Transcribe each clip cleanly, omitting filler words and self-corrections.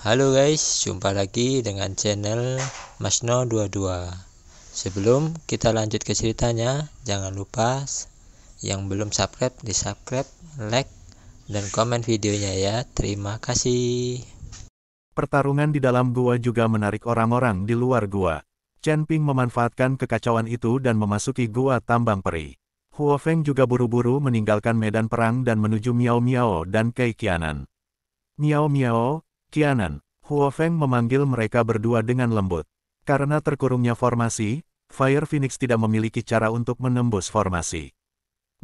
Halo guys, jumpa lagi dengan channel Masno22. Sebelum kita lanjut ke ceritanya, jangan lupa yang belum subscribe di subscribe, like, dan komen videonya ya. Terima kasih. Pertarungan di dalam gua juga menarik orang-orang di luar gua. Chen Ping memanfaatkan kekacauan itu dan memasuki gua tambang peri. Huo Feng juga buru-buru meninggalkan medan perang dan menuju Miao Miao dan Kei Qianan. Miao Miao, Qianan, Huo Feng memanggil mereka berdua dengan lembut. Karena terkurungnya formasi, Fire Phoenix tidak memiliki cara untuk menembus formasi.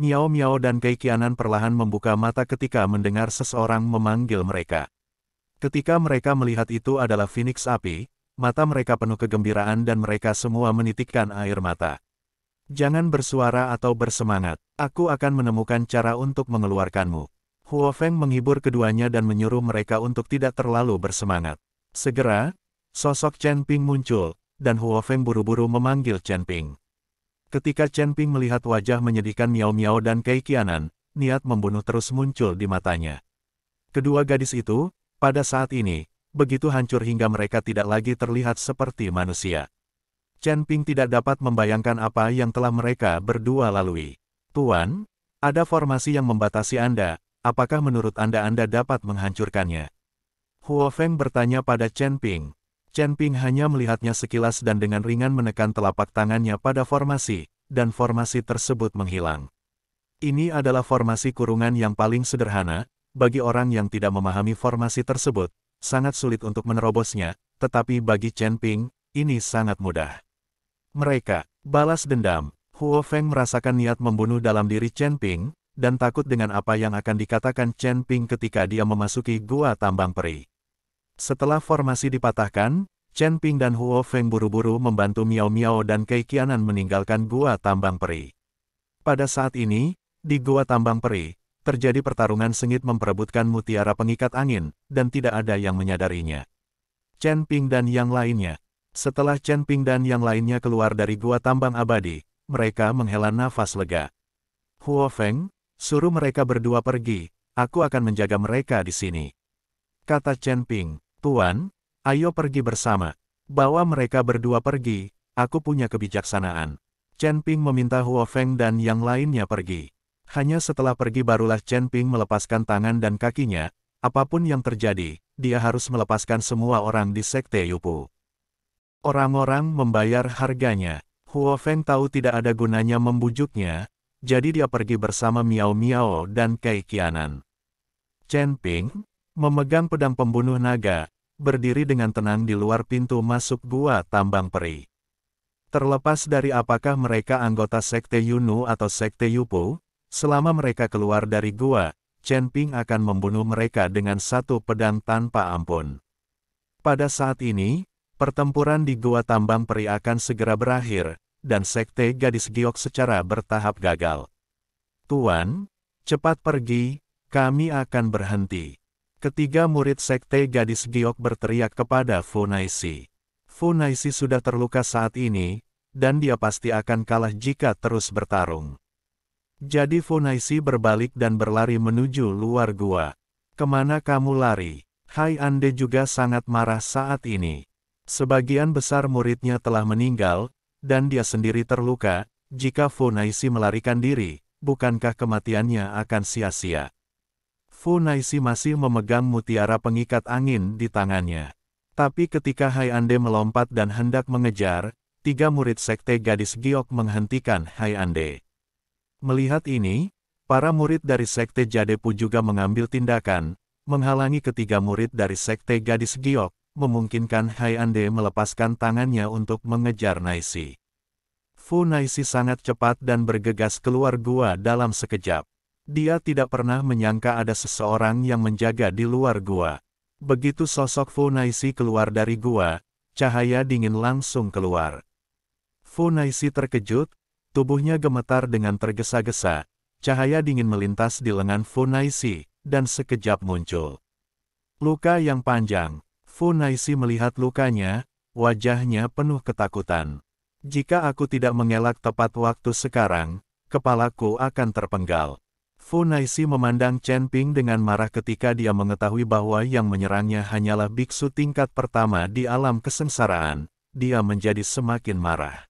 Miao Miao dan Kei Qianan perlahan membuka mata ketika mendengar seseorang memanggil mereka. Ketika mereka melihat itu adalah Phoenix api, mata mereka penuh kegembiraan dan mereka semua menitikkan air mata. Jangan bersuara atau bersemangat, aku akan menemukan cara untuk mengeluarkanmu. Huo Feng menghibur keduanya dan menyuruh mereka untuk tidak terlalu bersemangat. Segera, sosok Chen Ping muncul, dan Huo Feng buru-buru memanggil Chen Ping. Ketika Chen Ping melihat wajah menyedihkan Miao Miao dan Kei Qianan, niat membunuh terus muncul di matanya. Kedua gadis itu, pada saat ini, begitu hancur hingga mereka tidak lagi terlihat seperti manusia. Chen Ping tidak dapat membayangkan apa yang telah mereka berdua lalui. Tuan, ada formasi yang membatasi Anda, apakah menurut Anda dapat menghancurkannya? Huo Feng bertanya pada Chen Ping. Chen Ping hanya melihatnya sekilas dan dengan ringan menekan telapak tangannya pada formasi, dan formasi tersebut menghilang. Ini adalah formasi kurungan yang paling sederhana. Bagi orang yang tidak memahami formasi tersebut, sangat sulit untuk menerobosnya, tetapi bagi Chen Ping, ini sangat mudah. Mereka balas dendam. Huo Feng merasakan niat membunuh dalam diri Chen Ping, dan takut dengan apa yang akan dikatakan Chen Ping ketika dia memasuki gua tambang peri. Setelah formasi dipatahkan, Chen Ping dan Huo Feng buru-buru membantu Miao Miao dan Kei Qianan meninggalkan gua tambang peri. Pada saat ini, di gua tambang peri, terjadi pertarungan sengit memperebutkan mutiara pengikat angin, dan tidak ada yang menyadarinya. Chen Ping dan yang lainnya. Setelah Chen Ping dan yang lainnya keluar dari gua tambang abadi, mereka menghela nafas lega. Huo Feng, suruh mereka berdua pergi, aku akan menjaga mereka di sini. Kata Chen Ping, Tuan, ayo pergi bersama. Bawa mereka berdua pergi, aku punya kebijaksanaan. Chen Ping meminta Huo Feng dan yang lainnya pergi. Hanya setelah pergi barulah Chen Ping melepaskan tangan dan kakinya, apapun yang terjadi, dia harus melepaskan semua orang di Sekte Yupu. Orang-orang membayar harganya. Huo Feng tahu tidak ada gunanya membujuknya, jadi dia pergi bersama Miao Miao dan Kei Qianan. Chen Ping, memegang pedang pembunuh naga, berdiri dengan tenang di luar pintu masuk gua tambang peri. Terlepas dari apakah mereka anggota Sekte Yunu atau Sekte Yupu, selama mereka keluar dari gua, Chen Ping akan membunuh mereka dengan satu pedang tanpa ampun. Pada saat ini, pertempuran di gua tambang peri akan segera berakhir, dan Sekte Gadis Giok secara bertahap gagal. Tuan, cepat pergi, kami akan berhenti. Ketiga murid Sekte Gadis Giok berteriak kepada Fu Naixi. Fu Naixi sudah terluka saat ini, dan dia pasti akan kalah jika terus bertarung. Jadi Fu Naixi berbalik dan berlari menuju luar gua. Kemana kamu lari? Hai Ande juga sangat marah saat ini. Sebagian besar muridnya telah meninggal, dan dia sendiri terluka. Jika Fu Naixi melarikan diri, bukankah kematiannya akan sia-sia? Fu Naixi masih memegang mutiara pengikat angin di tangannya. Tapi ketika Hai Ande melompat dan hendak mengejar, tiga murid Sekte Gadis Giok menghentikan Hai Ande. Melihat ini, para murid dari Sekte Jadepu juga mengambil tindakan, menghalangi ketiga murid dari Sekte Gadis Giok, memungkinkan Hai Ande melepaskan tangannya untuk mengejar Naixi. Fu Naixi sangat cepat dan bergegas keluar gua dalam sekejap. Dia tidak pernah menyangka ada seseorang yang menjaga di luar gua. Begitu sosok Fu Naixi keluar dari gua, cahaya dingin langsung keluar. Fu Naixi terkejut, tubuhnya gemetar dengan tergesa-gesa, cahaya dingin melintas di lengan Fu Naixi, dan sekejap muncul luka yang panjang. Fu Naixi melihat lukanya, wajahnya penuh ketakutan. Jika aku tidak mengelak tepat waktu sekarang, kepalaku akan terpenggal. Fu Naixi memandang Chen Ping dengan marah ketika dia mengetahui bahwa yang menyerangnya hanyalah biksu tingkat pertama di alam kesengsaraan. Dia menjadi semakin marah.